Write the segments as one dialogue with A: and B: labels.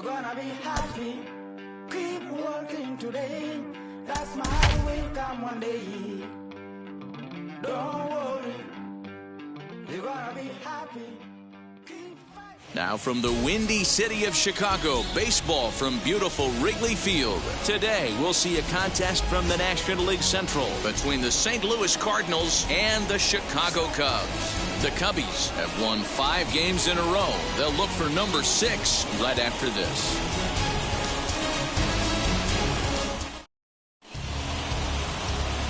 A: You're gonna be happy. Keep working today. That smile will come one day. Don't worry. You're gonna be happy.
B: Now from the windy city of Chicago, baseball from beautiful Wrigley Field. Today we'll see a contest from the National League Central between the St. Louis Cardinals and the Chicago Cubs. The Cubbies have won 5 games in a row. They'll look for number 6 right after this.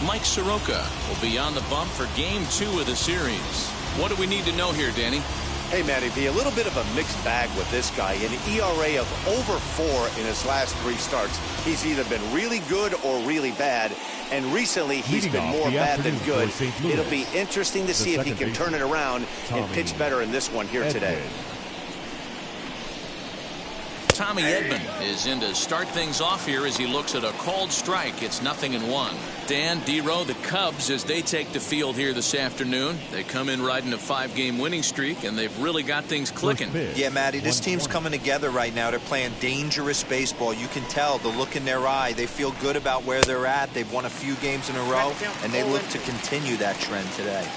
B: Mike Soroka will be on the bump for Game 2 of the series. What do we need to know here, Danny?
C: Hey, Matty V, a little bit of a mixed bag with this guy. An ERA of over 4 in his last 3 starts. He's either been really good or really bad, and recently he's been more bad than good. It'll be interesting to see if he can turn it around and pitch better in this one here today.
B: Tommy Edman is in to start things off here as he looks at a called strike. It's 0-1. Dan, D-Row, the Cubs, as they take the field here this afternoon. They come in riding a 5-game winning streak, and they've really got things clicking.
D: Yeah, Matty, this team's coming together right now. They're playing dangerous baseball. You can tell the look in their eye. They feel good about where they're at. They've won a few games in a row, and they look to continue that trend today.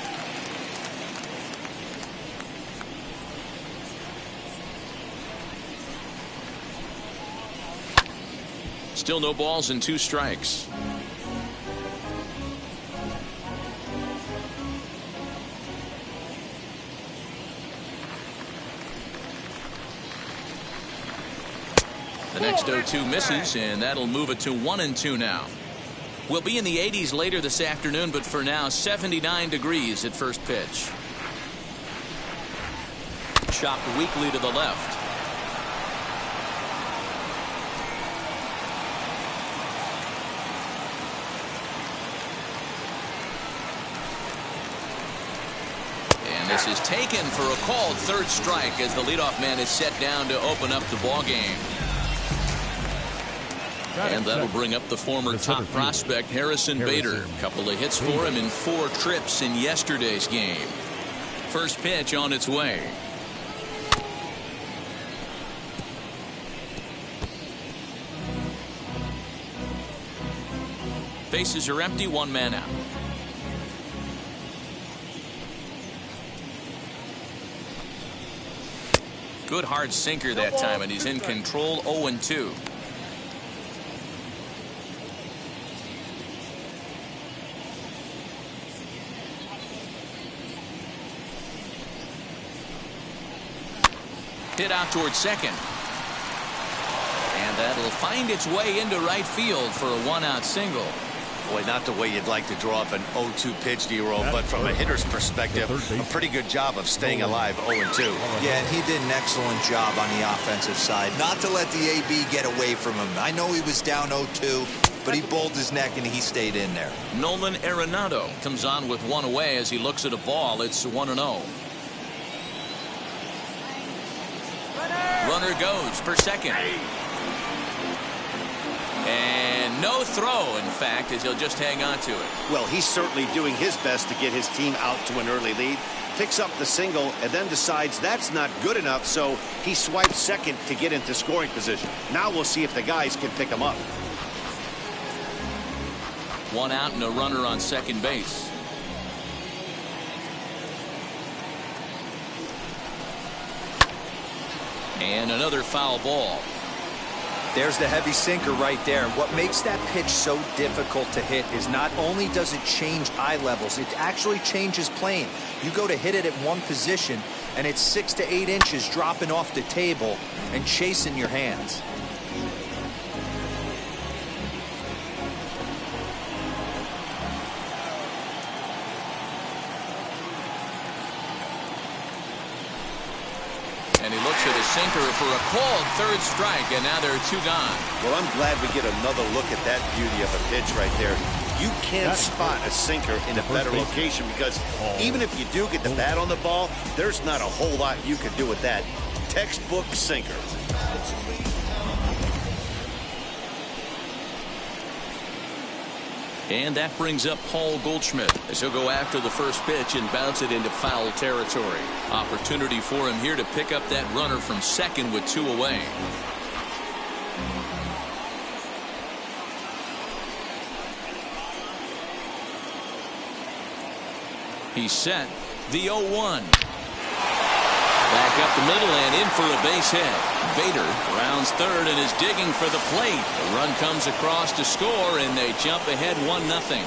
B: Still no balls and 2 strikes. The next 0-2 misses, and that'll move it to 1-2 now. We'll be in the 80s later this afternoon, but for now 79 degrees at first pitch. Chopped weakly to the left. This is taken for a called 3rd strike as the leadoff man is set down to open up the ball game. And that'll bring up the former top prospect Harrison Bader. A couple of hits for him in 4 trips in yesterday's game. First pitch on its way. Bases are empty, 1 man out. Good hard sinker that time, and he's in control. 0-2. Hit out towards second. And that'll find its way into right field for a 1-out single.
C: Boy, not the way you'd like to draw up an 0-2 pitch, D-Row, but from a hitter's perspective, a pretty good job of staying alive. 0-2.
D: Yeah, and he did an excellent job on the offensive side. Not to let the AB get away from him. I know he was down 0-2, but he bowled his neck and he stayed in there.
B: Nolan Arenado comes on with 1 away as he looks at a ball. It's 1-0. Runner goes for second. And no throw, in fact, as he'll just hang on to it.
C: Well, he's certainly doing his best to get his team out to an early lead. Picks up the single and then decides that's not good enough, so he swipes second to get into scoring position. Now we'll see if the guys can pick him up.
B: 1 out and a runner on second base. And another foul ball.
D: There's the heavy sinker right there. What makes that pitch so difficult to hit is not only does it change eye levels, it actually changes plane. You go to hit it at one position, and it's 6 to 8 inches dropping off the table and chasing your hands.
B: And he looks at his sinker for a called 3rd strike, and now there are 2 gone.
C: Well, I'm glad we get another look at that beauty of a pitch right there. You can't spot a sinker in a better location because even if you do get the bat on the ball, there's not a whole lot you can do with that. Textbook sinker.
B: And that brings up Paul Goldschmidt as he'll go after the first pitch and bounce it into foul territory. Opportunity for him here to pick up that runner from second with 2 away. He's set. The 0-1. Back up the middle and in for a base hit. Bader rounds third and is digging for the plate. The run comes across to score, and they jump ahead 1-0.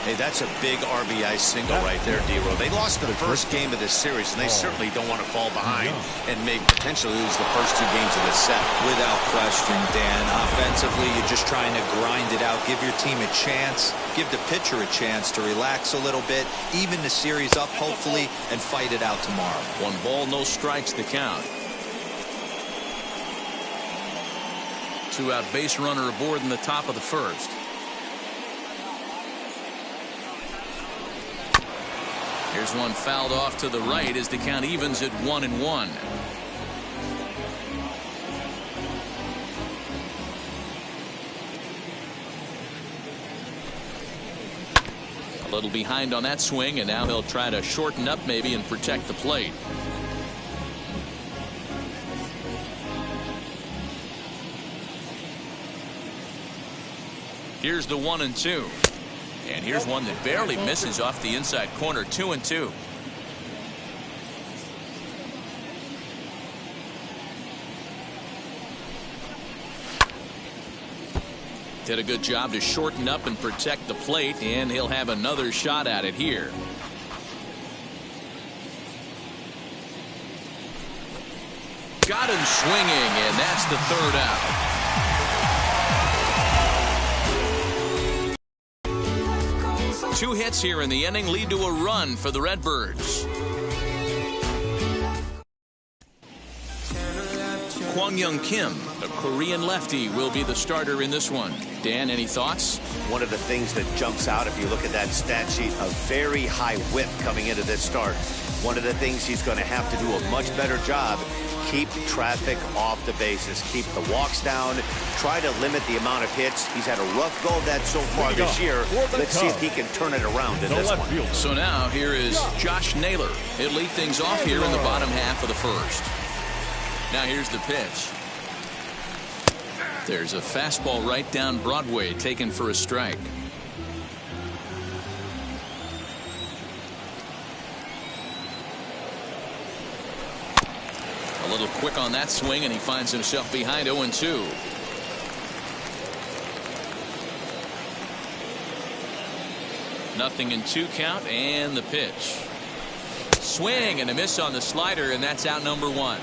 C: Hey, that's a big RBI single right there, D-Row. They lost the first game of this series, and they certainly don't want to fall behind and maybe potentially lose the first 2 games of this set.
D: Without question, Dan. Offensively, you're just trying to grind it out, give your team a chance, give the pitcher a chance to relax a little bit, even the series up, hopefully, and fight it out tomorrow.
B: 1 ball, no strikes the count. 2-out base runner aboard in the top of the first. Here's one fouled off to the right as the count evens at 1-1. A little behind on that swing, and now he'll try to shorten up maybe and protect the plate. Here's the 1-2. And here's one that barely misses off the inside corner. 2-2. Did a good job to shorten up and protect the plate, and he'll have another shot at it here. Got him swinging, and that's the 3rd out. Two hits here in the inning lead to a run for the Redbirds. Kwang Young Kim, a Korean lefty, will be the starter in this one. Dan, any thoughts?
C: One of the things that jumps out if you look at that stat sheet, a very high whip coming into this start. One of the things he's going to have to do a much better job, keep traffic off the bases, keep the walks down, try to limit the amount of hits. He's had a rough go of that so far this year. Let's see if he can turn it around in this one.
B: So now here is Josh Naylor. He'll lead things off here in the bottom half of the first. Now here's the pitch. There's a fastball right down Broadway taken for a strike. A little quick on that swing, and he finds himself behind 0-2. Nothing in 2 count, and the pitch. Swing and a miss on the slider, and that's out number 1.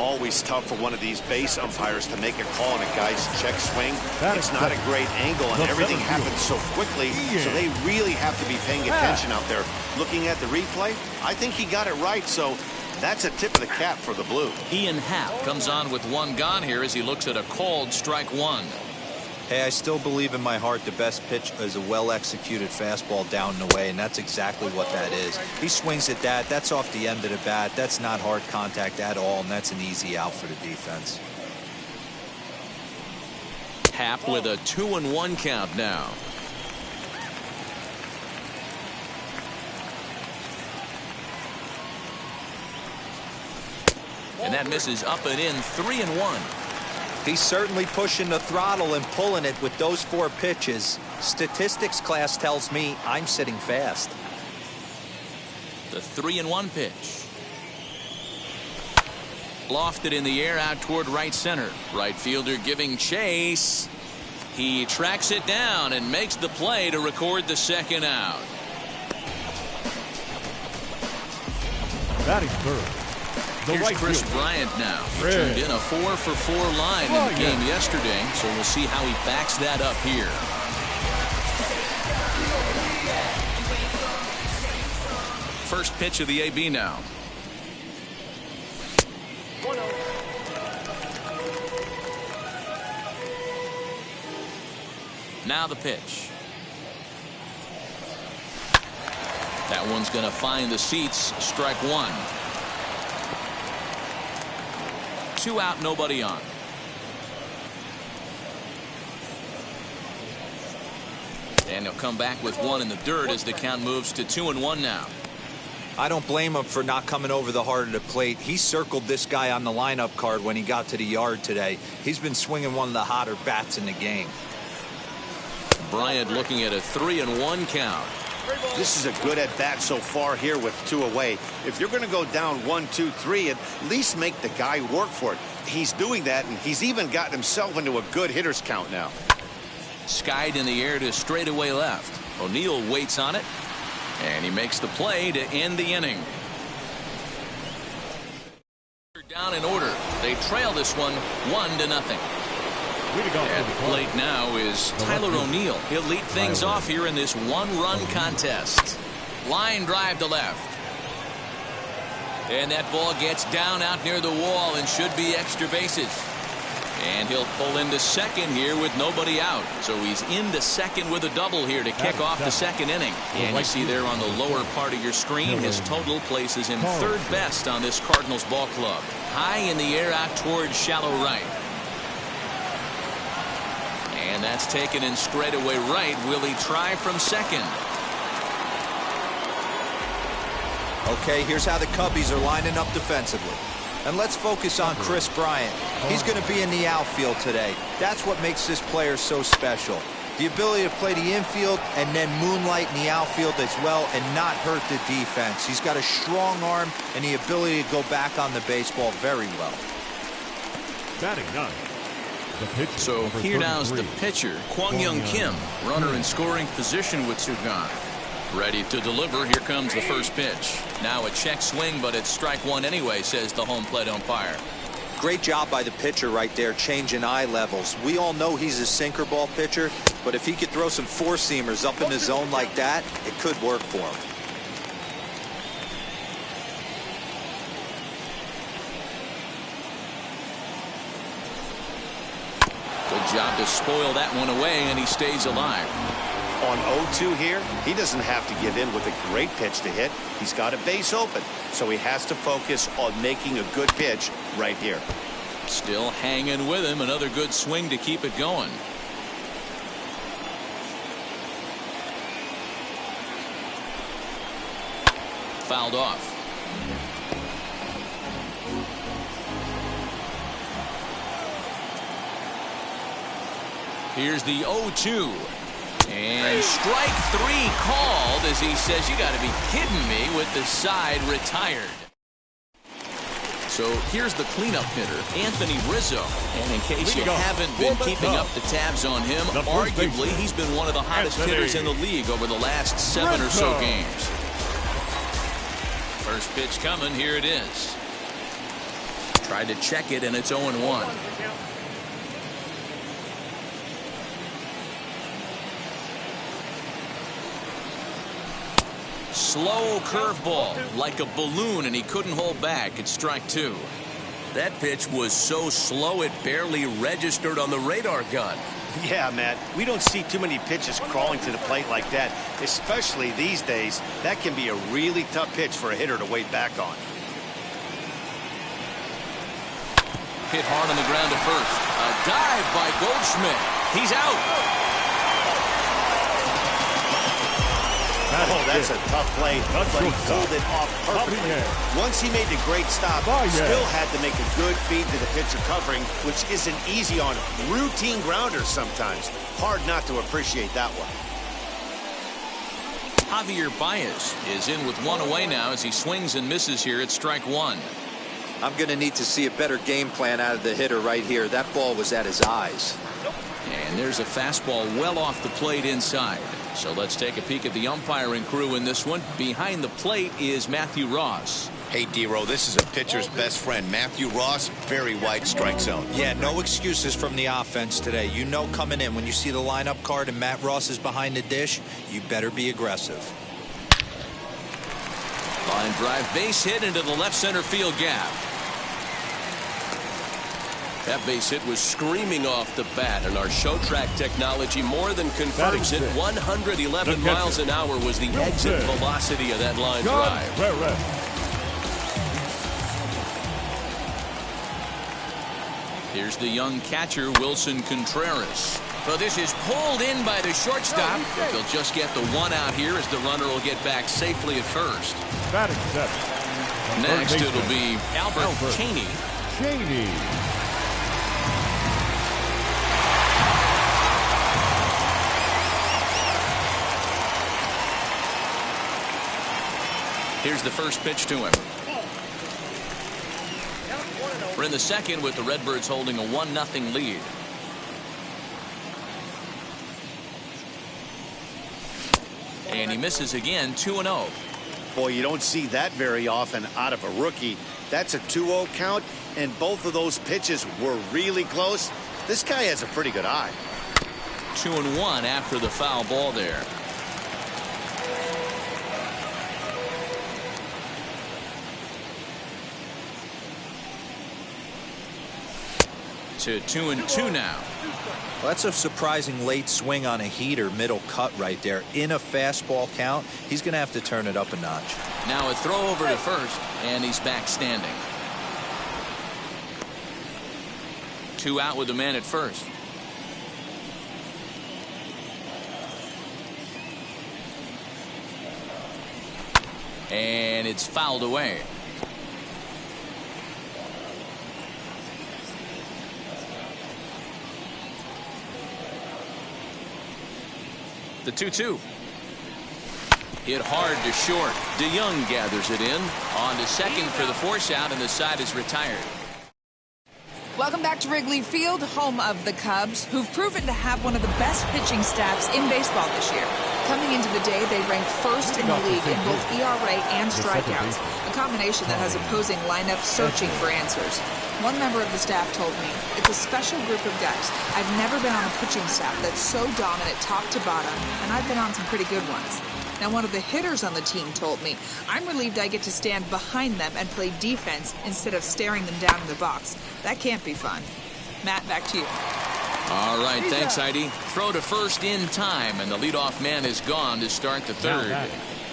C: Always tough for one of these base umpires to make a call on a guy's check swing. It's not a great angle, and everything happens so quickly, so they really have to be paying attention out there. Looking at the replay, I think he got it right, so that's a tip of the cap for the Blue.
B: Ian Happ comes on with 1 gone here as he looks at a called strike 1.
D: Hey, I still believe in my heart the best pitch is a well-executed fastball down and away, and that's exactly what that is. He swings at that. That's off the end of the bat. That's not hard contact at all, and that's an easy out for the defense.
B: Happ with a 2-1 count now. And that misses up and in. 3-1.
D: He's certainly pushing the throttle and pulling it with those 4 pitches. Statistics class tells me I'm sitting fast.
B: The 3-1 pitch. Lofted in the air out toward right center. Right fielder giving chase. He tracks it down and makes the play to record the 2nd out.
E: Batting third.
B: Here's Chris Bryant now. He turned in a 4-for-4 line in the game yesterday, so we'll see how he backs that up here. First pitch of the AB now. Now the pitch. That one's going to find the seats. Strike 1. 2 out, nobody on. And he'll come back with 1 in the dirt as the count moves to 2-1 now.
D: I don't blame him for not coming over the heart of the plate. He circled this guy on the lineup card when he got to the yard today. He's been swinging one of the hotter bats in the game.
B: Bryant looking at a 3-1 count.
C: This is a good at-bat so far here with 2 away. If you're going to go down 1, 2, 3, at least make the guy work for it. He's doing that, and he's even gotten himself into a good hitter's count now.
B: Skied in the air to straightaway left. O'Neill waits on it, and he makes the play to end the inning. Down in order. They trail this one 1-0. At the plate now is Tyler O'Neill. He'll lead things off here in this one-run contest. Line drive to left. And that ball gets down out near the wall and should be extra bases. And he'll pull into second here with nobody out. So he's into second with a double here to kick off the second inning. And you see there on the lower part of your screen, his total places him third best on this Cardinals ball club. High in the air out towards shallow right. And that's taken in straightaway right. Will he try from second?
D: Okay, here's how the Cubbies are lining up defensively. And let's focus on Chris Bryant. He's going to be in the outfield today. That's what makes this player so special. The ability to play the infield and then moonlight in the outfield as well and not hurt the defense. He's got a strong arm and the ability to go back on the baseball very well.
E: Batting 9.
B: So here now's the pitcher, Kwang Young Kim, runner in scoring position with 2 gone. Ready to deliver. Here comes the first pitch. Now a check swing, but it's strike 1 anyway, says the home plate umpire.
D: Great job by the pitcher right there, changing eye levels. We all know he's a sinker ball pitcher, but if he could throw some 4-seamers up in the zone like that, it could work for him.
B: Good job to spoil that one away, and he stays alive.
C: On 0-2 here, he doesn't have to give in with a great pitch to hit. He's got a base open, so he has to focus on making a good pitch right here.
B: Still hanging with him. Another good swing to keep it going. Fouled off. Here's the 0-2. And strike 3 called as he says, you got to be kidding me, with the side retired. So here's the cleanup hitter, Anthony Rizzo. And in case you haven't been keeping up the tabs on him, arguably he's been one of the hottest hitters in the league over the last 7 or so games. First pitch coming, here it is. Tried to check it, and it's 0-1. Slow curveball, like a balloon, and he couldn't hold back. It's strike 2. That pitch was so slow it barely registered on the radar gun.
C: Yeah, Matt, we don't see too many pitches crawling to the plate like that, especially these days. That can be a really tough pitch for a hitter to wait back on.
B: Hit hard on the ground to first. A dive by Goldschmidt. He's out.
C: Oh, that's a tough play, but he pulled it off perfectly. Once he made the great stop, still had to make a good feed to the pitcher covering, which isn't easy on routine grounders sometimes. Hard not to appreciate that one.
B: Javier Baez is in with 1 away now as he swings and misses here at strike 1.
D: I'm going to need to see a better game plan out of the hitter right here. That ball was at his eyes.
B: And there's a fastball well off the plate inside. So let's take a peek at the umpiring crew in this one. Behind the plate is Matthew Ross.
F: Hey, D-Row, this is a pitcher's best friend, Matthew Ross. Very wide strike zone.
D: Yeah, no excuses from the offense today. You know coming in when you see the lineup card and Matt Ross is behind the dish, you better be aggressive.
B: Line drive base hit into the left center field gap. That base hit was screaming off the bat, and our show track technology more than confirms it. 111 miles an hour was the exit velocity of that line drive. Here's the young catcher, Wilson Contreras. Well, this is pulled in by the shortstop. But they'll just get the 1 out here as the runner will get back safely at first. Next, it'll be Albert Cheney. Here's the first pitch to him. We're in the second with the Redbirds holding a 1-0 lead. And he misses again, 2-0.
C: Boy, you don't see that very often out of a rookie. That's a 2-0 count, and both of those pitches were really close. This guy has a pretty good eye.
B: 2-1 after the foul ball there. To 2-2 now.
D: Well, that's a surprising late swing on a heater, middle cut right there. In a fastball count, he's going to have to turn it up a notch.
B: Now a throw over to first, and he's back standing. 2 out with the man at first. And it's fouled away. The 2-2. Hit hard to short. DeYoung gathers it in. On to second for the force out, and the side is retired.
G: Welcome back to Wrigley Field, home of the Cubs, who've proven to have one of the best pitching staffs in baseball this year. Coming into the day, they ranked first in the league in both ERA and strikeouts, a combination that has opposing lineups searching for answers. One member of the staff told me, "It's a special group of guys. I've never been on a pitching staff that's so dominant top to bottom, and I've been on some pretty good ones." Now, one of the hitters on the team told me, "I'm relieved I get to stand behind them and play defense instead of staring them down in the box. That can't be fun." Matt, back to you.
B: All right, thanks, Heidi. Throw to first in time, and the leadoff man is gone to start the third.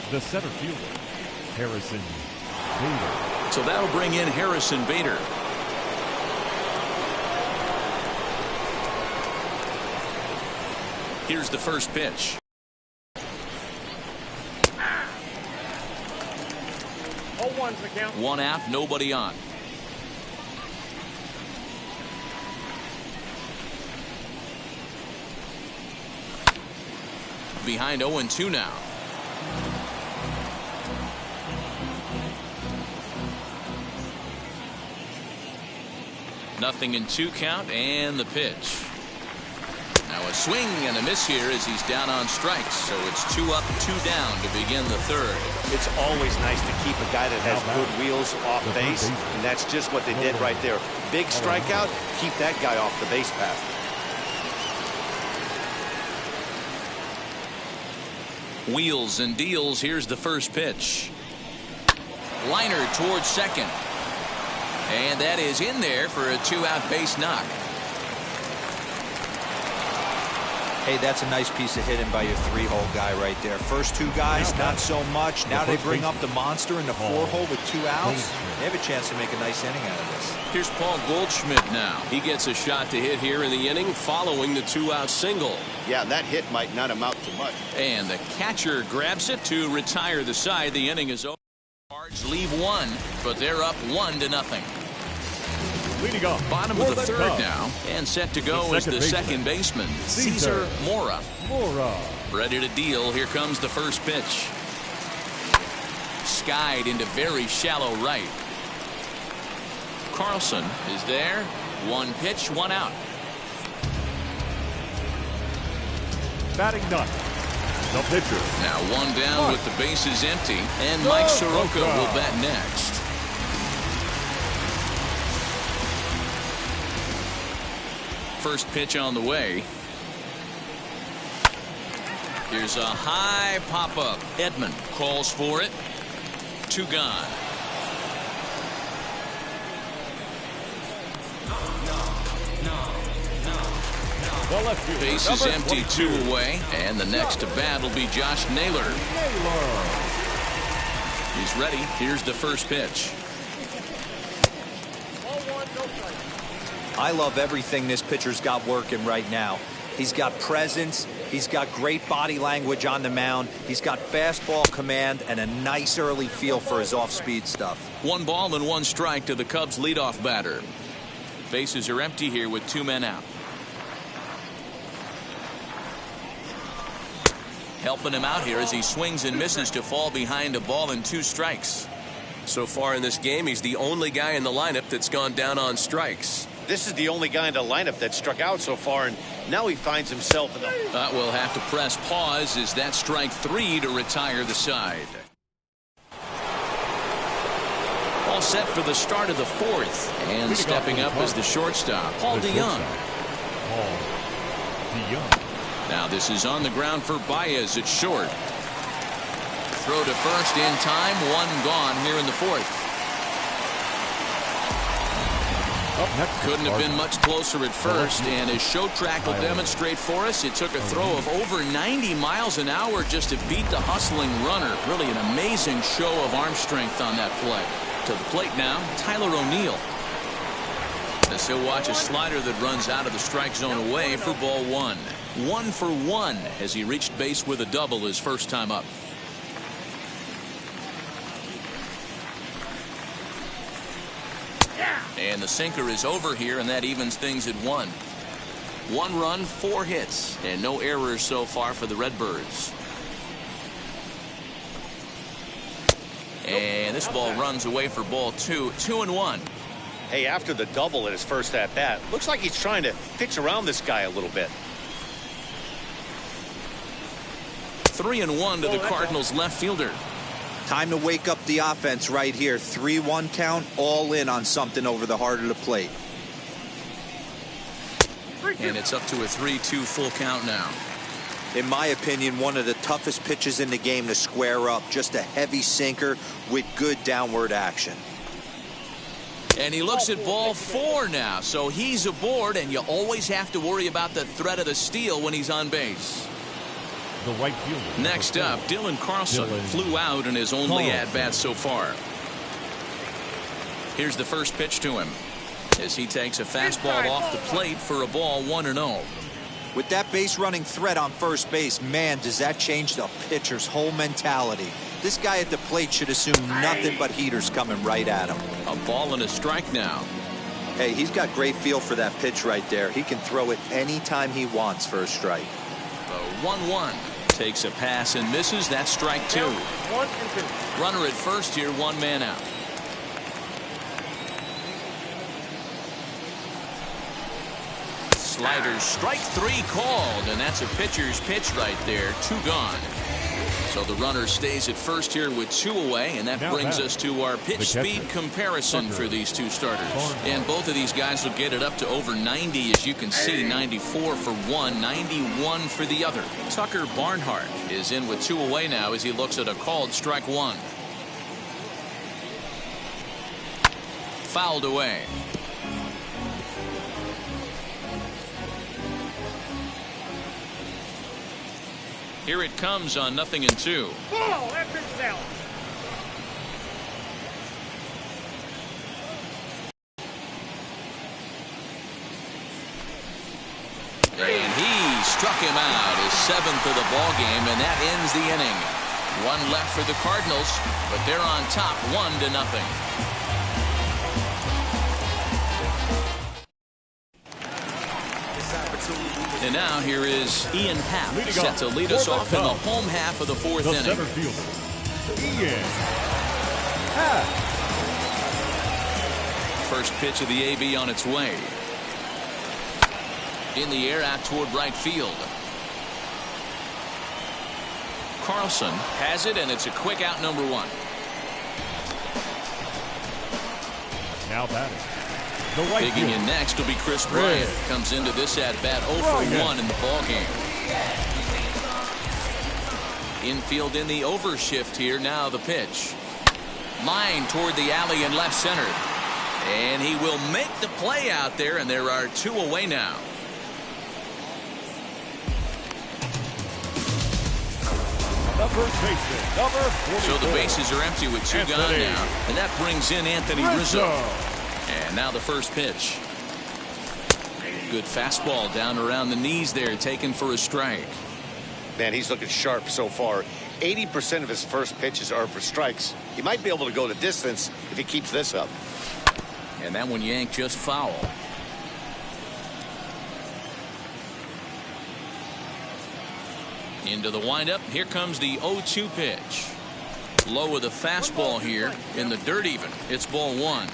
E: The center fielder, Harrison Bader.
B: So that'll bring in Harrison Bader. Here's the first pitch. One out, nobody on. Behind 0-2 now. Nothing in 2 count, and the pitch. Now a swing and a miss here as he's down on strikes. So it's 2 up, 2 down to begin the third.
C: It's always nice to keep a guy that has good wheels off base, and that's just what they did right there. Big strikeout, keep that guy off the base path.
B: Wheels and deals. Here's the first pitch. Liner towards second. And that is in there for a 2-out base knock.
D: Hey, that's a nice piece of hitting by your 3-hole guy right there. First 2 guys, not so much. Now they bring up the monster in the 4-hole with 2 outs. They have a chance to make a nice inning out of this.
B: Here's Paul Goldschmidt now. He gets a shot to hit here in the inning following the 2-out single.
C: Yeah, that hit might not amount to much.
B: And the catcher grabs it to retire the side. The inning is over. Cards leave 1, but they're up 1-0.
E: Leading off,
B: bottom of the third now, and set to go is the second baseman, Cesar Mora. Ready to deal. Here comes the first pitch. Skied into very shallow right. Carlson is there. 1 pitch, 1 out.
E: Batting ninth, the pitcher.
B: Now 1 down with the bases empty, and Mike Soroka will bat next. First pitch on the way. Here's a high pop-up. Edman calls for it. 2 gone. Base is empty, 2 away, and the next to bat will be Josh Naylor. He's ready. Here's the first pitch.
D: I love everything this pitcher's got working right now. He's got presence. He's got great body language on the mound. He's got fastball command and a nice early feel for his off-speed stuff.
B: 1 ball and 1 strike to the Cubs leadoff batter. Bases are empty here with 2 men out. helping him out here as he swings and misses to fall behind a ball and 2 strikes.
H: So far in this game, he's the only guy in the lineup that's gone down on strikes.
C: This is the only guy in the lineup that struck out so far, and now he finds himself in the...
B: We'll have to press pause as that strike 3 to retire the side. All set for the start of the 4th. And stepping up is the shortstop, Paul DeYoung. Now this is on the ground for Baez at short. Throw to first in time, 1 gone here in the 4th. Couldn't have been much closer at first, and as show track will demonstrate for us, it took a throw of over 90 miles an hour just to beat the hustling runner. Really an amazing show of arm strength on that play. To the plate now, Tyler O'Neill. As he'll watch a slider that runs out of the strike zone away for ball 1. 1 for 1 as he reached base with a double his first time up. And the sinker is over here, and that evens things at 1. 1 run, 4 hits, and no errors so far for the Redbirds. And this ball runs away for ball 2. 2-1.
C: Hey, after the double at his first at-bat, looks like he's trying to pitch around this guy a little bit.
B: 3-1 to the Cardinals left fielder.
D: Time to wake up the offense right here. 3-1 count, all in on something over the heart of the plate.
B: And it's up to a 3-2 full count now.
D: In my opinion, one of the toughest pitches in the game to square up. Just a heavy sinker with good downward action.
B: And he looks at ball 4 now, so he's aboard, and you always have to worry about the threat of the steal when he's on base.
E: The right fielder.
B: Next up, Dylan Carlson flew out in his only at-bat so far. Here's the first pitch to him as he takes a fastball off the plate for a ball 1-0.
D: With that base running threat on first base, man, does that change the pitcher's whole mentality. This guy at the plate should assume nothing but heaters coming right at him.
B: A ball and a strike now.
D: Hey, he's got great feel for that pitch right there. He can throw it anytime he wants for a strike.
B: The 1-1 takes a pass and misses. That's strike 2. Runner at first here, 1 man out. Sliders, strike 3 called, and that's a pitcher's pitch right there. 2 gone. So the runner stays at first here with 2 away, and that brings us to our pitch speed comparison for these 2 starters. And both of these guys will get it up to over 90, as you can see. 94 for one, 91 for the other. Tucker Barnhart is in with 2 away now as he looks at a called strike 1. Fouled away. Here it comes on 0-2.
I: Ball, that pitch is out.
B: And he struck him out, his 7th of the ball game, and that ends the inning. 1 left for the Cardinals, but they're on top 1-0. And now here is Ian Happ, set to lead us off in the home half of the 4th inning.
E: Center fielder, Ian Happ.
B: First pitch of the AB on its way. In the air out toward right field. Carlson has it, and it's a quick out, number 1.
E: Now batting. The right
B: Digging
E: field.
B: in next will be Chris Bryant. Comes into this at-bat 0 for 1 in the ballgame. Infield in the overshift here. Now the pitch. Line toward the alley in left center. And he will make the play out there, and there are 2 away now.
E: The first baseman, number 44.
B: So the bases are empty with 2 gone now. And that brings in Anthony Rizzo. And now the first pitch. Good fastball down around the knees there, taken for a strike.
C: Man, he's looking sharp so far. 80% of his first pitches are for strikes. He might be able to go the distance if he keeps this up.
B: And that one yanked just foul. Into the windup. Here comes the 0-2 pitch. Low with a fastball here in the dirt even. It's ball one.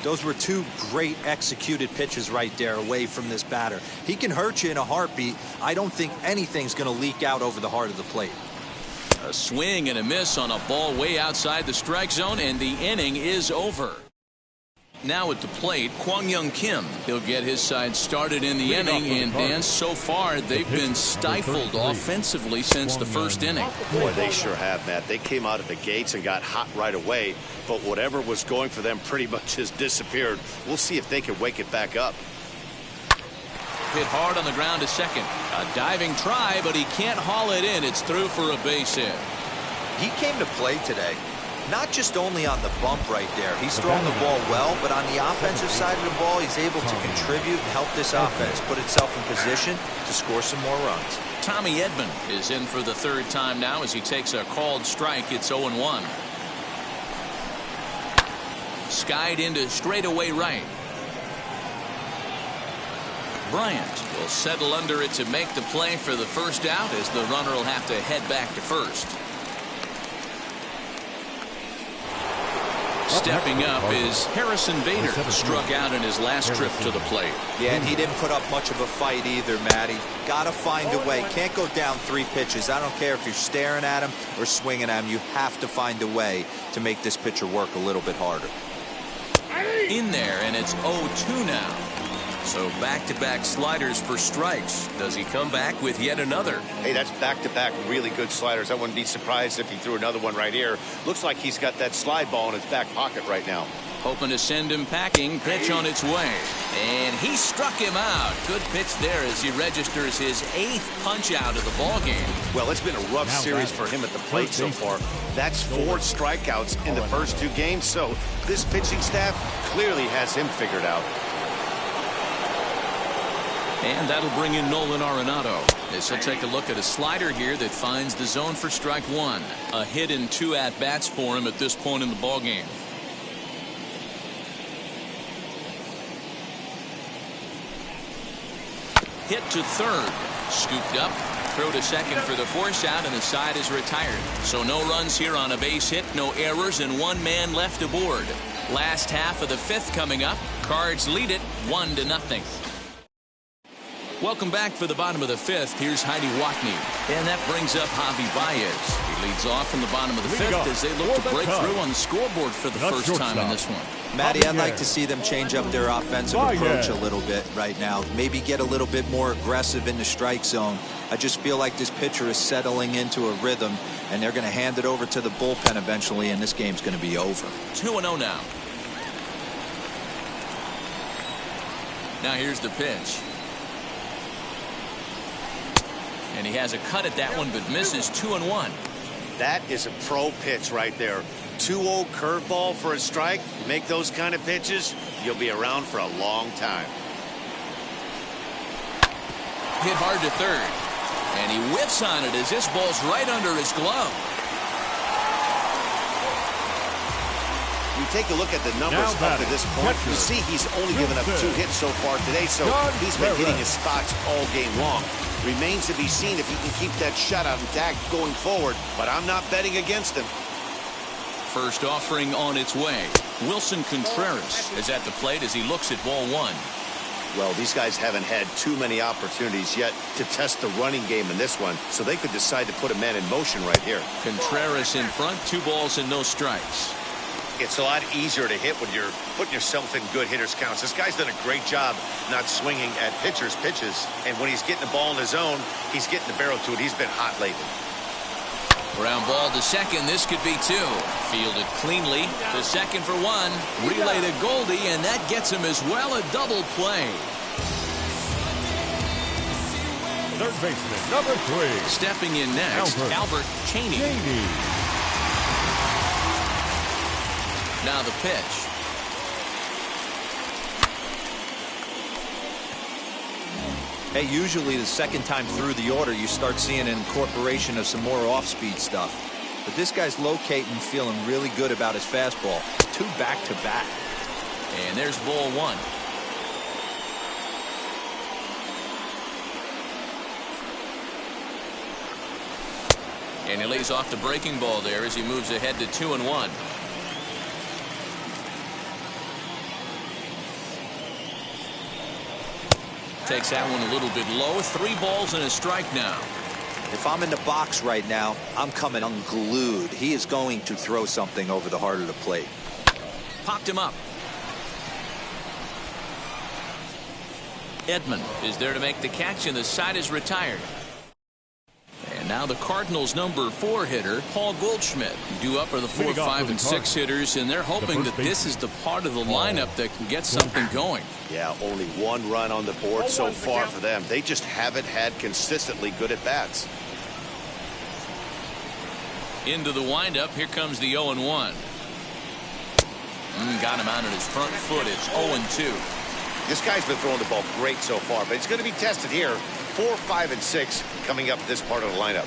D: Those were two great executed pitches right there away from this batter. He can hurt you in a heartbeat. I don't think anything's going to leak out over the heart of the plate.
B: A swing and a miss on a ball way outside the strike zone, and the inning is over. Now at the plate, Kwang-Young Kim. He'll get his side started in the inning, and Dan, so far they've been stifled offensively since the first inning.
C: Boy, they sure have, Matt. They came out of the gates and got hot right away, but whatever was going for them pretty much has disappeared. We'll see if they can wake it back up.
B: Hit hard on the ground to second. A diving try, but he can't haul it in. It's through for a base hit.
D: He came to play today. Not just only on the bump right there. He's throwing the ball well, but on the offensive side of the ball, he's able to contribute and help this offense put itself in position to score some more runs.
B: Tommy Edman is in for the third time now as he takes a called strike. It's 0-1. Skied into straightaway right. Bryant will settle under it to make the play for the first out as the runner will have to head back to first. Stepping up is Harrison Bader, struck out in his last trip to the plate.
D: Yeah, and he didn't put up much of a fight either, Matty. Got to find a way. Can't go down 3 pitches. I don't care if you're staring at him or swinging at him. You have to find a way to make this pitcher work a little bit harder.
B: In there, and it's 0-2 now.
H: So back-to-back sliders for strikes. Does he come back with yet another?
C: Hey, that's back-to-back really good sliders. I wouldn't be surprised if he threw another one right here. Looks like he's got that slide ball in his back pocket right now.
B: Hoping to send him packing. Pitch on its way. And he struck him out. Good pitch there as he registers his 8th punch out of the ball game.
C: Well, it's been a rough series for him at the plate so far. That's 4 strikeouts in the first 2 games. So this pitching staff clearly has him figured out.
B: And that'll bring in Nolan Arenado as he'll take a look at a slider here that finds the zone for strike 1. A hit and 2 at-bats for him at this point in the ball game. Hit to third. Scooped up. Throw to second for the force out, and the side is retired. So no runs here on a base hit, no errors, and 1 man left aboard. Last half of the 5th coming up. Cards lead it 1-0. Welcome back for the bottom of the 5th. Here's Heidi Watney. And that brings up Javi Baez. He leads off in the bottom of the 5th as they look to break through on the scoreboard for the first time in this one.
D: Matty, I'd like to see them change up their offensive approach a little bit right now. Maybe get a little bit more aggressive in the strike zone. I just feel like this pitcher is settling into a rhythm, and they're going to hand it over to the bullpen eventually, and this game's going to be over.
B: 2-0 now. Now here's the pitch. And he has a cut at that one, but misses 2-1.
C: That is a pro pitch right there. 2-0 curveball for a strike. Make those kind of pitches, you'll be around for a long time.
B: Hit hard to third. And he whiffs on it as this ball's right under his glove.
C: You take a look at the numbers up to this point. You see he's only given up 2 hits so far today, so he's been hitting his spots all game long. Remains to be seen if he can keep that shutout intact going forward, but I'm not betting against him.
B: First offering on its way. Wilson Contreras is at the plate as he looks at ball 1.
C: Well, these guys haven't had too many opportunities yet to test the running game in this one, so they could decide to put a man in motion right here.
B: Contreras in front, 2 balls and no strikes.
C: It's a lot easier to hit when you're putting yourself in good hitters' counts. This guy's done a great job not swinging at pitchers' pitches. And when he's getting the ball in the zone, he's getting the barrel to it. He's been hot lately.
B: Ground ball to second. This could be 2. Fielded cleanly. To second for 1. Relay to Goldie, and that gets him as well a double play.
E: Third baseman, number 3.
B: Stepping in next, Albert Cheney. Now the pitch.
D: Hey, usually the second time through the order, you start seeing an incorporation of some more off-speed stuff. But this guy's locating, feeling really good about his fastball. 2 back-to-back.
B: And there's ball 1. And he lays off the breaking ball there as he moves ahead to 2-1. Takes that one a little bit low. 3 balls and a strike now.
D: If I'm in the box right now, I'm coming unglued. He is going to throw something over the heart of the plate.
B: Popped him up. Edman is there to make the catch, and the side is retired. And now the Cardinals' number 4 hitter, Paul Goldschmidt. Due up are the 4, 5, and 6 hitters, and they're hoping that this is the part of the lineup that can get something going.
C: Yeah, only 1 run on the board so far for them. They just haven't had consistently good at-bats.
B: Into the windup. Here comes the 0-1. Got him out on his front foot. It's 0-2.
C: This guy's been throwing the ball great so far, but it's going to be tested here. 4, 5, and 6 coming up this part of the lineup.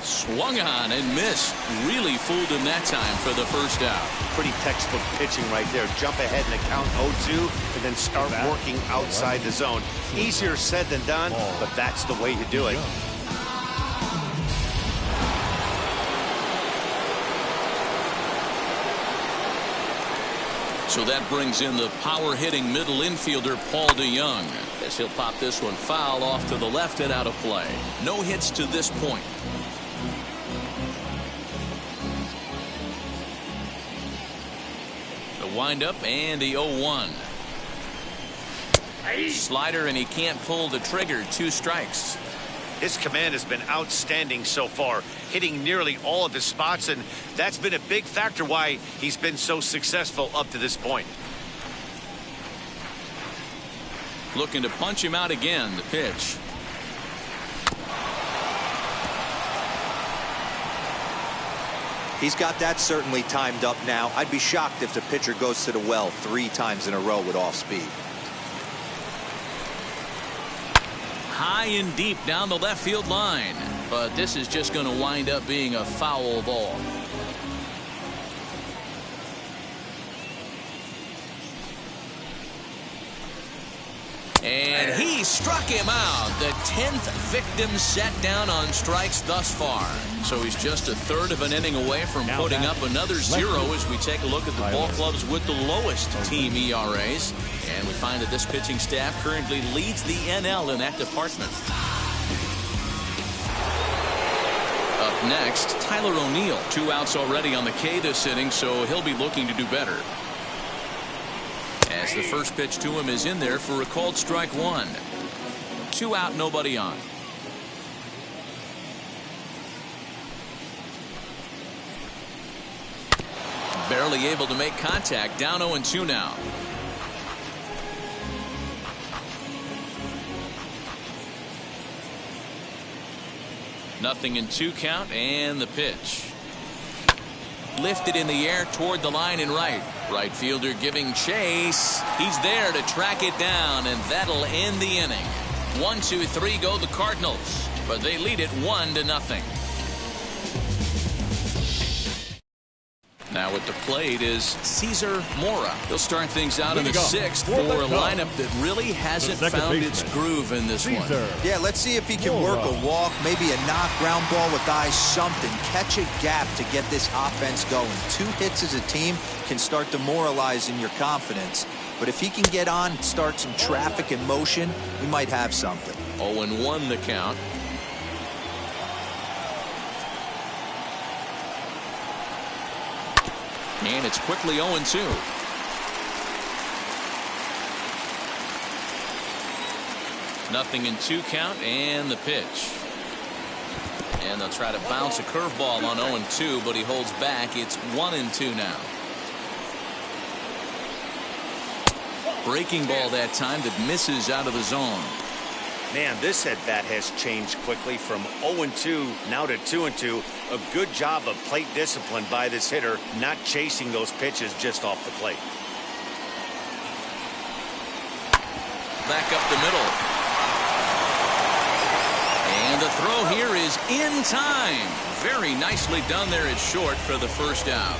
B: Swung on and missed. Really fooled him that time for the first out.
C: Pretty textbook pitching right there. Jump ahead in the count 0-2 and then start working outside the zone. Easier said than done, but that's the way to do it.
B: So that brings in the power-hitting middle infielder Paul DeYoung, as he'll pop this one foul off to the left and out of play. No hits to this point. The windup and the 0-1. Slider, and he can't pull the trigger. 2 strikes.
C: His command has been outstanding so far, hitting nearly all of his spots, and that's been a big factor why he's been so successful up to this point.
B: Looking to punch him out again. The pitch.
D: He's got that certainly timed up now. I'd be shocked if the pitcher goes to the well 3 times in a row with off speed.
B: High and deep down the left field line, but this is just going to wind up being a foul ball. And he struck him out. The 10th victim set down on strikes thus far. So he's just a third of an inning away from putting up another 0 as we take a look at the ball clubs with the lowest team ERAs. And we find that this pitching staff currently leads the NL in that department. Up next, Tyler O'Neill. 2 outs already on the K this inning, so he'll be looking to do better. As the first pitch to him is in there for a called strike 1. 2 out, nobody on. Barely able to make contact. Down 0-2 now. Nothing in 2 count, and the pitch. Lifted in the air toward the line and right. Right fielder giving chase. He's there to track it down, and that'll end the inning. 1, 2, 3 go the Cardinals, but they lead it 1-0. Now at the plate is Cesar Mora. He'll start things out in the 6th for a lineup that really hasn't found its groove in this one.
D: Yeah, let's see if he can work a walk, maybe a knock, ground ball with eyes, something. Catch a gap to get this offense going. 2 hits as a team can start demoralizing your confidence. But if he can get on, start some traffic in motion, we might have something.
B: 0-1 the count. And it's quickly 0-2. Nothing in 2 count, and the pitch. And they'll try to bounce a curveball on 0-2, but he holds back. It's 1-2 now. Breaking ball that time that misses out of the zone.
C: Man, this at-bat has changed quickly from 0-2 now to 2-2. A good job of plate discipline by this hitter, not chasing those pitches just off the plate.
B: Back up the middle. And the throw here is in time. Very nicely done there at short for the first out.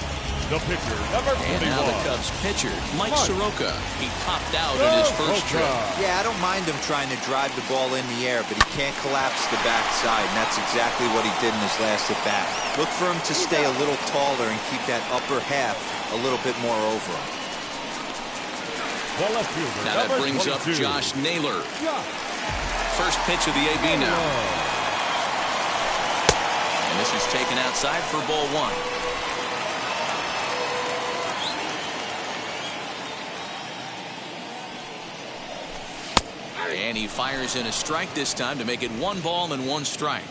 E: The pitcher, number 21.
B: And now the Cubs pitcher, Mike Soroka. He popped out in his first trip.
D: Yeah, I don't mind him trying to drive the ball in the air, but he can't collapse the backside, and that's exactly what he did in his last at-bat. Look for him to stay a little taller and keep that upper half a little bit more over him.
E: The left fielder,
B: now that brings 22. Up Josh Naylor. First pitch of the AB now. And this is taken outside for ball one. And he fires in a strike this time to make it 1 ball and 1 strike.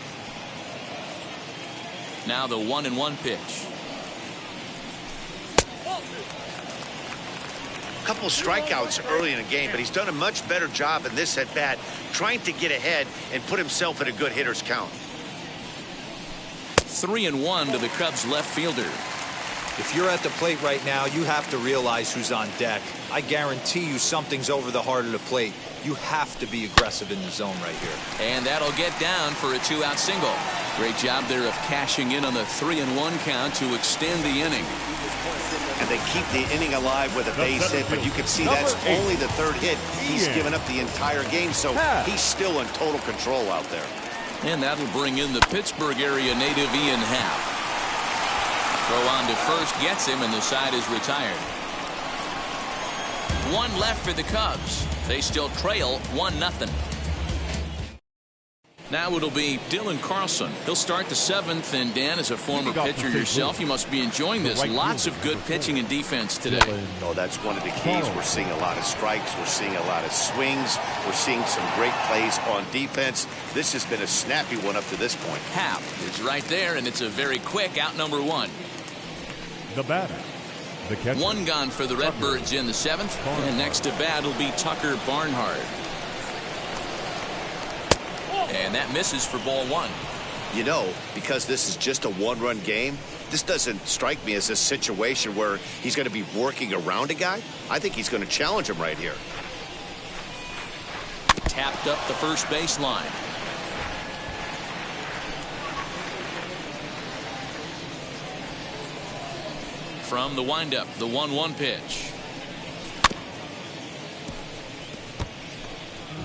B: Now the 1-1 pitch.
C: A couple strikeouts early in the game, but he's done a much better job in this at bat, trying to get ahead and put himself in a good hitter's count.
B: 3-1 to the Cubs left fielder.
D: If you're at the plate right now, you have to realize who's on deck. I guarantee you something's over the heart of the plate. You have to be aggressive in the zone right here.
B: And that'll get down for a 2-out single. Great job there of cashing in on the 3-1 count to extend the inning.
C: And they keep the inning alive with a base hit, but you can see that's only the 3rd hit. He's given up the entire game, so he's still in total control out there.
B: And that'll bring in the Pittsburgh area native Ian Happ. Throw on to first gets him, and the side is retired. 1 left for the Cubs. They still trail 1-0. Now it'll be Dylan Carlson. He'll start the 7th, and Dan, as a former pitcher yourself, you must be enjoying this. Lots of good pitching and defense today.
C: Oh, that's one of the keys. We're seeing a lot of strikes. We're seeing a lot of swings. We're seeing some great plays on defense. This has been a snappy one up to this point.
B: Happ is right there, and it's a very quick out number 1.
E: The batter, the catcher.
B: 1 gone for the Redbirds in the 7th, and next to bat will be Tucker Barnhart. And that misses for ball 1.
C: You know, because this is just a 1-run game, this doesn't strike me as a situation where he's going to be working around a guy. I think he's going to challenge him right here.
B: Tapped up the first baseline. From the windup, the 1-1 pitch.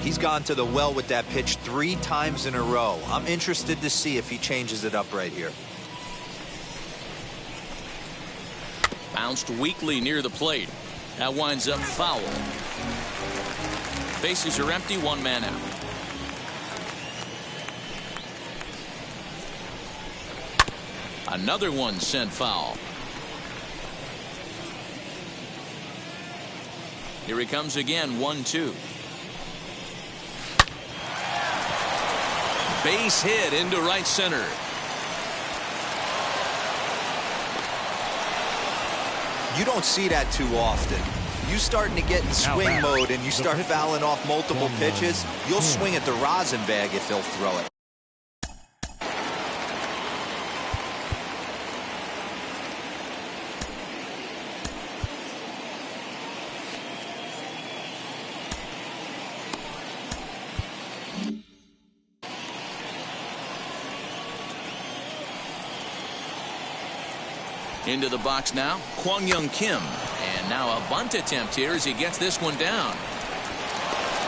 D: He's gone to the well with that pitch 3 times in a row. I'm interested to see if he changes it up right here.
B: Bounced weakly near the plate. That winds up foul. Bases are empty, 1 man out. Another one sent foul. Here he comes again, 1-2. Base hit into right center.
D: You don't see that too often. You starting to get in swing mode and you start fouling off multiple pitches, you'll swing at the rosin bag if he'll throw it.
B: Into the box now, Kwang Young Kim. And now a bunt attempt here as he gets this one down.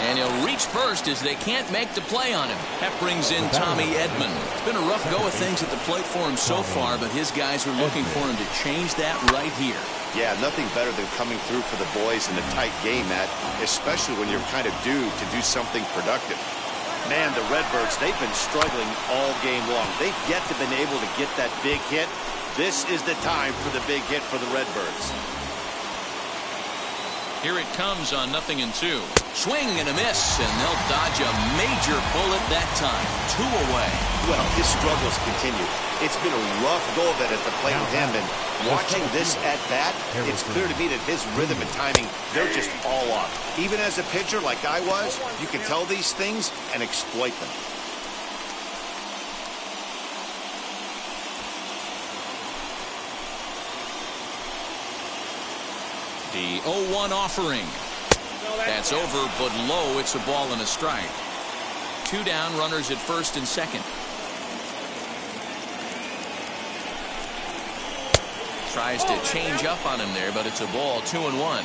B: And he'll reach first as they can't make the play on him. That brings in Tommy Edman. It's been a rough go of things at the plate for him so far, but his guys are looking for him to change that right here.
C: Yeah, nothing better than coming through for the boys in a tight game, Matt, especially when you're kind of due to do something productive. Man, the Redbirds, they've been struggling all game long. They've yet to been able to get that big hit. This is the time for the big hit for the Redbirds.
B: Here it comes on 0-2. Swing and a miss, and they'll dodge a major bullet that time. 2 away.
C: Well, his struggles continue. It's been a rough go of it at the plate with him, and watching this at bat, it's clear to me that his rhythm and timing, they're just all off. Even as a pitcher like I was, you can tell these things and exploit them.
B: The 0-1 offering. That's over, but low. It's a ball and a strike. 2 down, runners at first and second. Tries to change up on him there, but it's a ball, 2-1.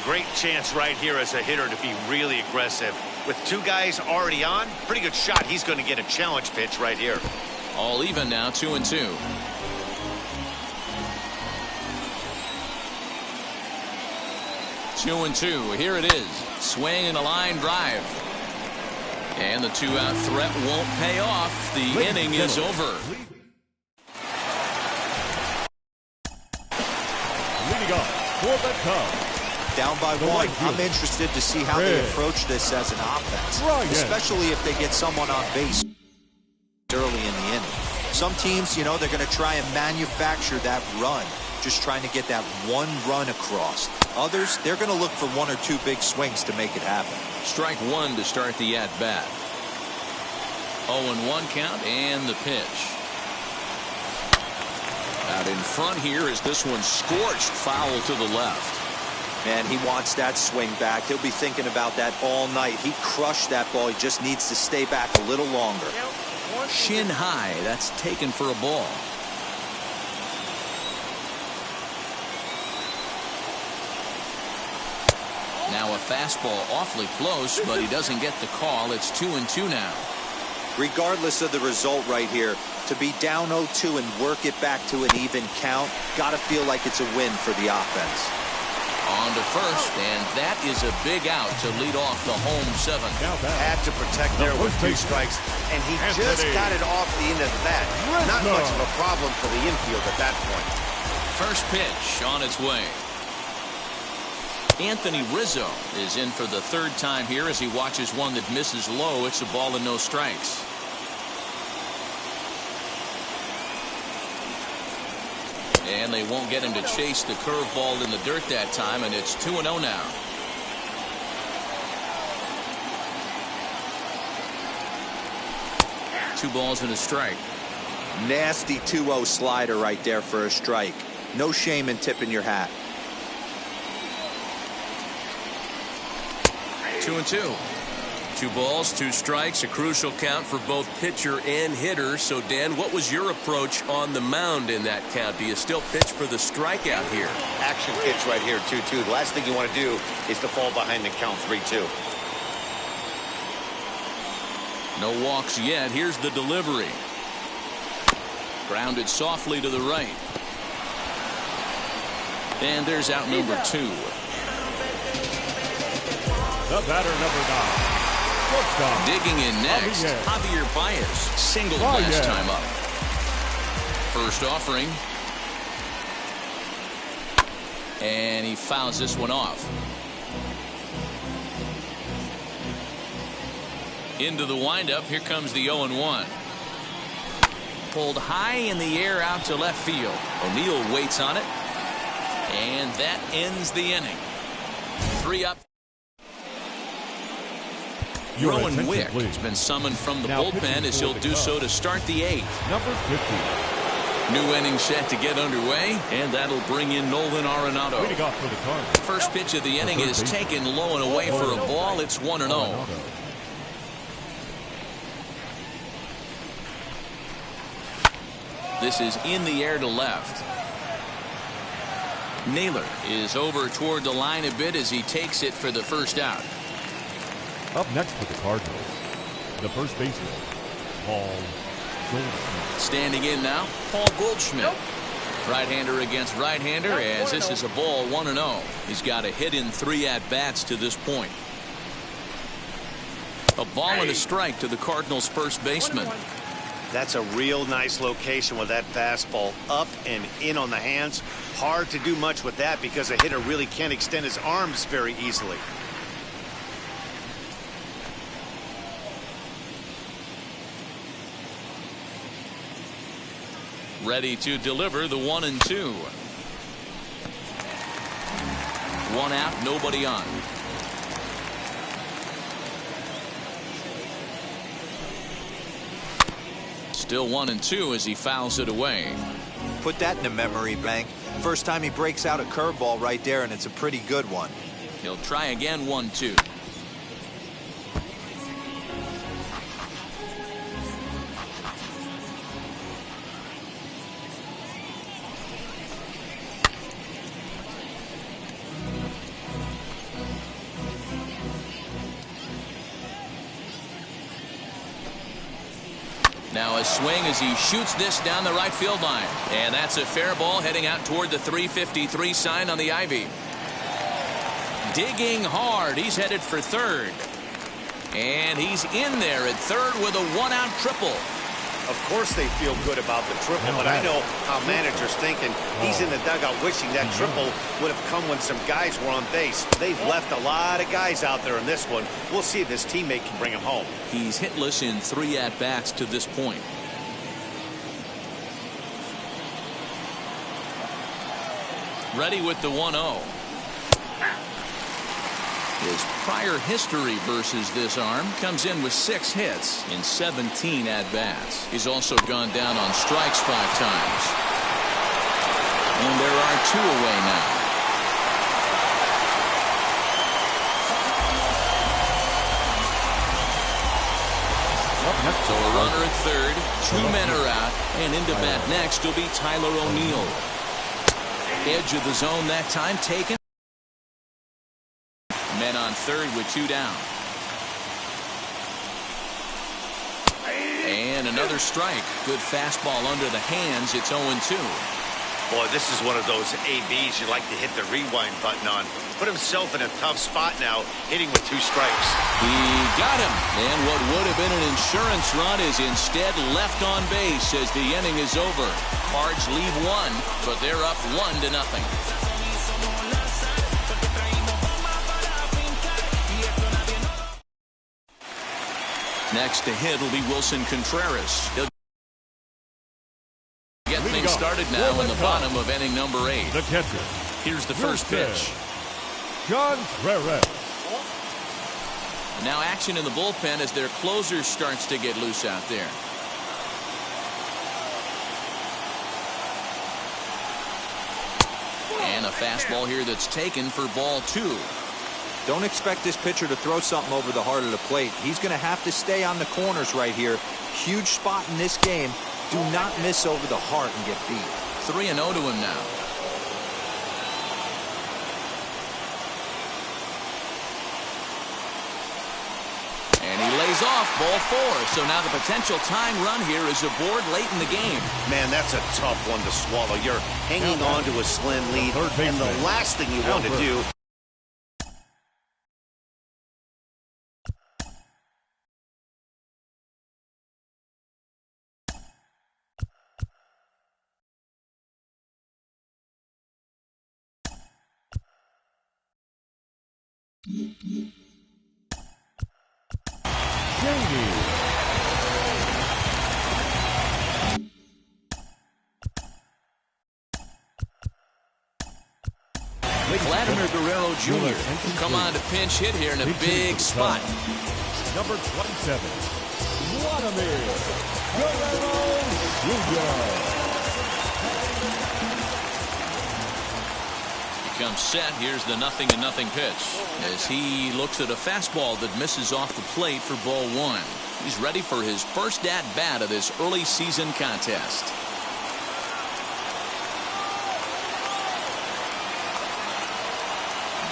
C: Great chance right here as a hitter to be really aggressive. With two guys already on, pretty good shot. He's going to get a challenge pitch right here.
B: All even now, 2-2. Two and two. Here it is. Swing and a line drive. And the two-out threat won't pay off. The inning is over.
E: Leading off for the Cubs.
D: Down by one. I'm interested to see how they approach this as an offense, especially if they get someone on base early in the inning. Some teams, you know, they're going to try and manufacture that run, just trying to get that one run across. Others, they're going to look for one or two big swings to make it happen.
B: Strike one to start the at-bat. 0-1 count and the pitch. Out in front here is this one scorched foul to the left.
D: Man, he wants that swing back. He'll be thinking about that all night. He crushed that ball. He just needs to stay back a little longer.
B: Shin high. That's taken for a ball. Now a fastball awfully close, but he doesn't get the call. It's 2-2 now.
D: Regardless of the result right here, to be down 0-2 and work it back to an even count, got to feel like it's a win for the offense.
B: On to first, and that is a big out to lead off the home seventh.
C: Had to protect there with two strikes, and he just got it off the end of the bat. Not much of a problem for the infield at that point.
B: First pitch on its way. Anthony Rizzo is in for the third time here as he watches one that misses low. It's a ball and no strikes. And they won't get him to chase the curveball in the dirt that time, and it's 2-0 now. Two balls and a strike.
D: Nasty 2-0 slider right there for a strike. No shame in tipping your hat.
B: 2-2. Two balls, two strikes, a crucial count for both pitcher and hitter. So, Dan, what was your approach on the mound in that count? Do you still pitch for the strikeout here?
C: Action pitch right here, 2-2. The last thing you want to do is to fall behind the count 3-2.
B: No walks yet. Here's the delivery. Grounded softly to the right. And there's out number two.
E: The batter, number 9.
B: Digging in next, Javier Baez singled last time up. First offering. And he fouls this one off. Into the windup. Here comes the 0-1. Pulled high in the air out to left field. O'Neill waits on it. And that ends the inning. 3 up. Rowan Wick has been summoned from the bullpen as he'll do so to start the 8th.
E: Number 50.
B: New inning set to get underway, and that'll bring in Nolan Arenado.
E: Leading off for the Cardinals.
B: First pitch of the inning is taken low and away for a ball. It's 1-0. This is in the air to left. Naylor is over toward the line a bit as he takes it for the first out.
E: Up next for the Cardinals, the first baseman, Paul Goldschmidt.
B: Standing in now, Paul Goldschmidt. Right-hander against right-hander as this is a ball 1-0. He's got a hit in 3 at-bats to this point. A ball and a strike to the Cardinals' first baseman.
C: That's a real nice location with that fastball up and in on the hands. Hard to do much with that because a hitter really can't extend his arms very easily.
B: Ready to deliver the 1-2. 1 out, nobody on. Still 1-2 as he fouls it away.
D: Put that in a memory bank. First time he breaks out a curveball right there, and it's a pretty good one.
B: He'll try again, 1-2. Now a swing as he shoots this down the right field line. And that's a fair ball heading out toward the 353 sign on the ivy. Digging hard. He's headed for third. And he's in there at third with a one-out triple.
C: Of course they feel good about the triple, but I know how managers thinking. He's in the dugout wishing that triple would have come when some guys were on base. They've left a lot of guys out there in this one. We'll see if his teammate can bring him home.
B: He's hitless in 3 at-bats to this point. Ready with the 1-0. His prior history versus this arm comes in with 6 hits in 17 at-bats. He's also gone down on strikes 5 times. And there are 2 away now. So a runner at third, 2 men are out, and into bat next will be Tyler O'Neill. Edge of the zone that time taken. Men on third with 2 down. And another strike. Good fastball under the hands. It's 0-2.
C: Boy, this is one of those ABs you like to hit the rewind button on. Put himself in a tough spot now, hitting with 2 strikes.
B: He got him. And what would have been an insurance run is instead left on base as the inning is over. Cards lead 1, but they're up 1-0. Next to hit will be Wilson Contreras. He'll get things started now in the bottom of inning number 8.
E: The catcher.
B: Here's the first pitch.
E: Contreras.
B: Now action in the bullpen as their closer starts to get loose out there. And a fastball here that's taken for ball 2.
D: Don't expect this pitcher to throw something over the heart of the plate. He's going to have to stay on the corners right here. Huge spot in this game. Do not miss over the heart and get beat.
B: 3-0 to him now. And he lays off ball 4. So now the potential tying run here is aboard late in the game.
C: Man, that's a tough one to swallow. You're hanging on to a slim lead, and the last thing you want to do.
B: Vladimir Guerrero Jr. will come on to pinch hit here in a big spot.
E: Number 27, Vladimir Guerrero Jr.
B: Comes set. Here's the 0-0 pitch as he looks at a fastball that misses off the plate for ball 1. He's ready for his first at-bat of this early season contest.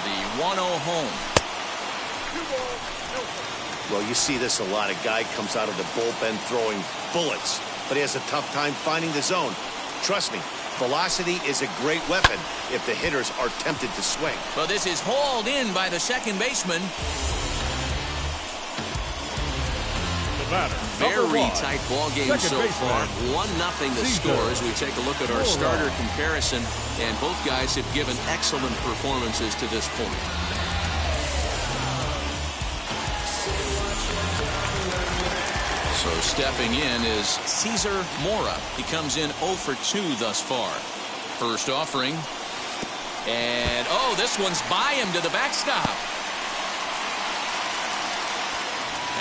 B: The 1-0 home.
C: Well, you see this a lot. A guy comes out of the bullpen throwing bullets, but he has a tough time finding the zone. Trust me, velocity is a great weapon if the hitters are tempted to swing.
B: Well, this is hauled in by the second baseman. Very tight ball game so far. 1-0 the score as we take a look at our starter comparison. And both guys have given excellent performances to this point. So stepping in is Cesar Mora. He comes in 0 for 2 thus far. First offering. And, oh, this one's by him to the backstop.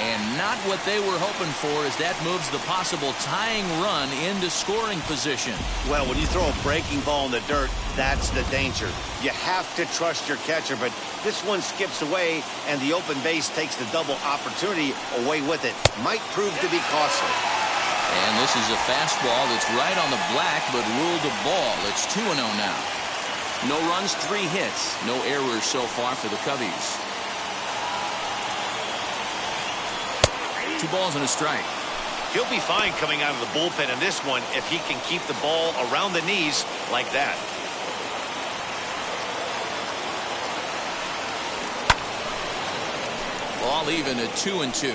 B: And not what they were hoping for as that moves the possible tying run into scoring position.
C: Well, when you throw a breaking ball in the dirt, that's the danger. You have to trust your catcher, but this one skips away, and the open base takes the double opportunity away with it. Might prove to be costly.
B: And this is a fastball that's right on the black, but ruled a ball. It's 2-0 now. No runs, 3 hits. No errors so far for the Cubbies. 2 balls and a strike.
C: He'll be fine coming out of the bullpen in this one if he can keep the ball around the knees like that.
B: Ball even at 2-2.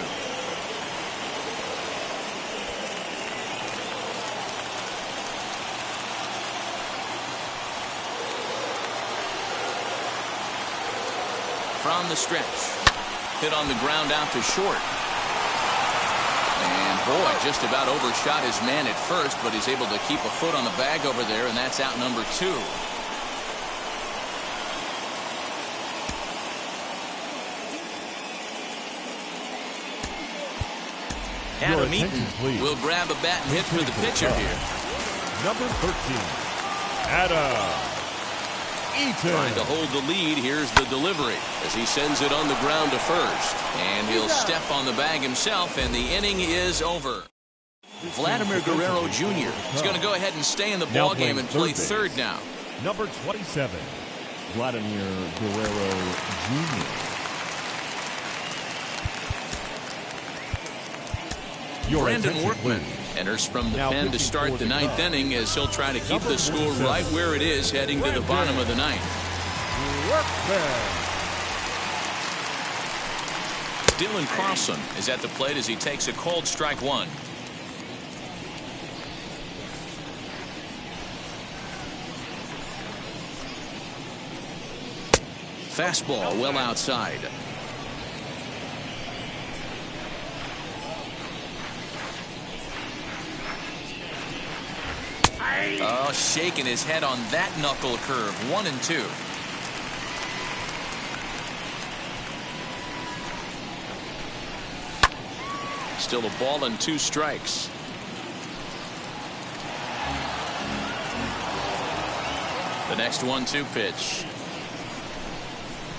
B: From the stretch. Hit on the ground out to short. And boy, just about overshot his man at first, but he's able to keep a foot on the bag over there, and that's out number 2. Adam Eaton will grab a bat and hit for the pitcher here.
E: Number 13, Adam Eaton.
H: Trying to hold the lead. Here's the delivery as he sends it on the ground to first.
B: And he'll step on the bag himself, and the inning is over. Vladimir Guerrero Jr. is going to go ahead and stay in the ball game and play third now.
E: Number 27, Vladimir Guerrero Jr.
B: Brandon Workman enters from the pen to start the 9th inning as he'll try to keep the score right where it is heading to the bottom of the 9th. Dylan Carlson is at the plate as he takes a called strike 1. Fastball well outside. Oh, shaking his head on that knuckle curve. 1-2. Still a ball and 2 strikes. The next 1-2 pitch.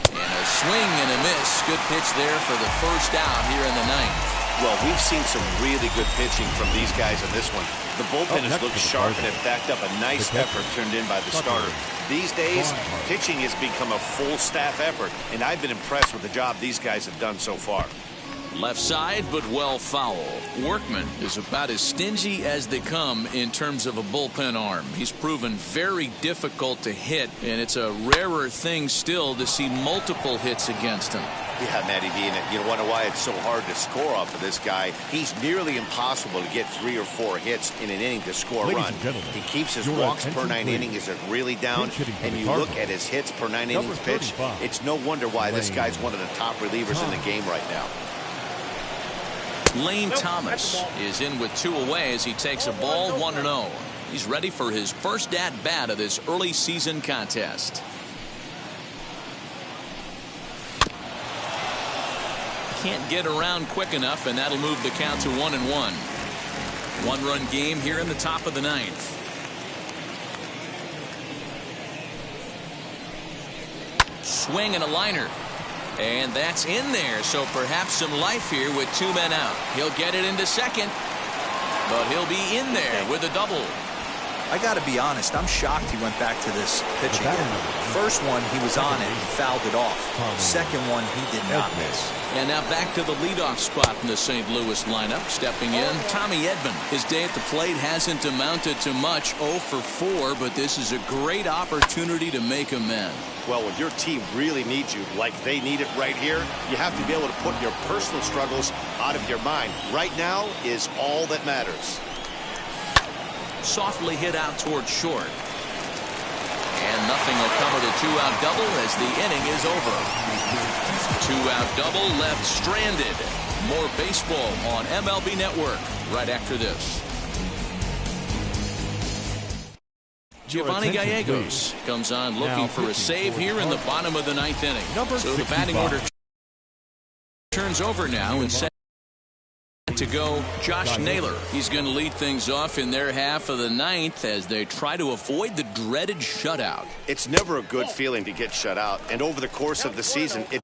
B: And a swing and a miss. Good pitch there for the first out here in the 9th.
C: Well, we've seen some really good pitching from these guys in this one. The bullpen has looked sharp and have backed up a nice effort turned in by the starter. These days, pitching has become a full staff effort, and I've been impressed with the job these guys have done so far.
B: Left side, but well foul. Workman is about as stingy as they come in terms of a bullpen arm. He's proven very difficult to hit, and it's a rarer thing still to see multiple hits against him.
C: Yeah, Matty B, and you wonder why it's so hard to score off of this guy. He's nearly impossible to get 3 or 4 hits in an inning to score a run. He keeps his walks per 9 innings are really down, and you look at his hits per 9 innings pitch, it's no wonder why this guy's one of the top relievers in the game right now.
B: Lane Thomas is in with 2 away as he takes a ball 1-0. He's ready for his first at-bat of this early season contest. Can't get around quick enough, and that'll move the count to 1-1. 1-run game here in the top of the 9th. Swing and a liner. And that's in there, so perhaps some life here with 2 men out. He'll get it into second, but he'll be in there with a double.
D: I got to be honest, I'm shocked he went back to this pitch again. First one, he was on it and fouled it off. Second one, he did not miss.
B: And now back to the leadoff spot in the St. Louis lineup. Stepping in, Tommy Edman. His day at the plate hasn't amounted to much, 0 for 4, but this is a great opportunity to make amends.
C: Well, when your team really needs you, like they need it right here, you have to be able to put your personal struggles out of your mind. Right now is all that matters.
B: Softly hit out toward short. And nothing will come with a 2-out double as the inning is over. 2-out double left stranded. More baseball on MLB Network right after this. Giovanni Gallegos comes on looking for a save here in the bottom of the 9th inning. So the batting order turns over now and set to go Josh Naylor. He's going to lead things off in their half of the 9th as they try to avoid the dreaded shutout.
C: It's never a good feeling to get shut out, and over the course of the season, it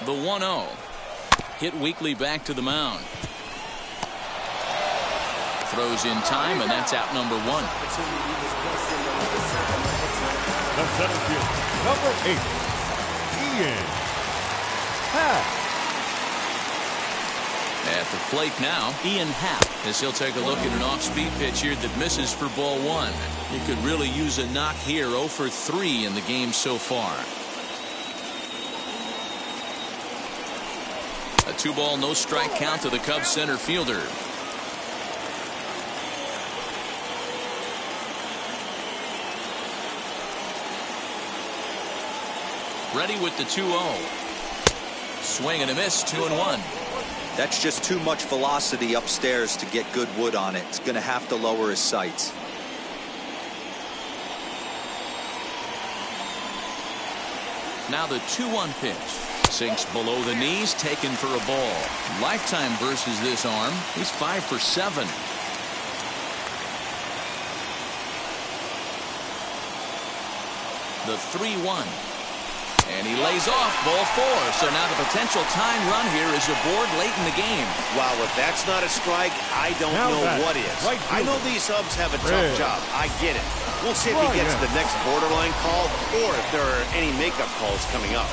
B: the 1-0. hit weekly back to the mound. Throws in time, and that's out number 1.
E: The center fielder, number 8, Ian Happ.
B: At the plate now, Ian Happ, as he'll take a look at an off-speed pitch here that misses for ball 1. He could really use a knock here. 0 for 3 in the game so far. A 2-ball, no strike count to the Cubs center fielder. Ready with the 2-0. Swing and a miss, 2-1.
D: That's just too much velocity upstairs to get good wood on it. It's going to have to lower his sights.
B: Now the 2-1 pitch. Sinks below the knees, taken for a ball. Lifetime versus this arm. He's 5 for 7. The 3-1. And he lays off ball 4. So now the potential tying run here is aboard late in the game.
C: Wow, if that's not a strike, I don't know what is.
E: Right,
C: I know these subs have a tough job. I get it. We'll see if he gets the next borderline call or if there are any makeup calls coming up.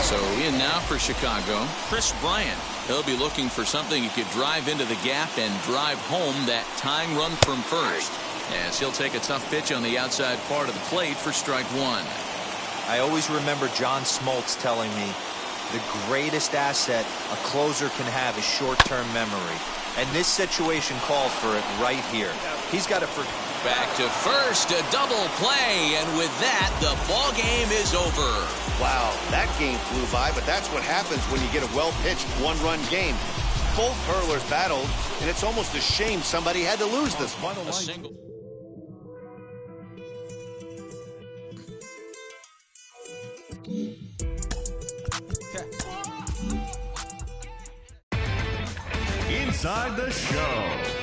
B: So in now for Chicago, Chris Bryant. He'll be looking for something he could drive into the gap and drive home that tying run from first. As he'll take a tough pitch on the outside part of the plate for strike 1.
D: I always remember John Smoltz telling me the greatest asset a closer can have is short-term memory. And this situation called for it right here. He's got it for...
B: Back to first, a double play, and with that, the ball game is over.
C: Wow, that game flew by, but that's what happens when you get a well-pitched one-run game. Both hurlers battled, and it's almost a shame somebody had to lose this one.
B: A single.
E: Inside the show.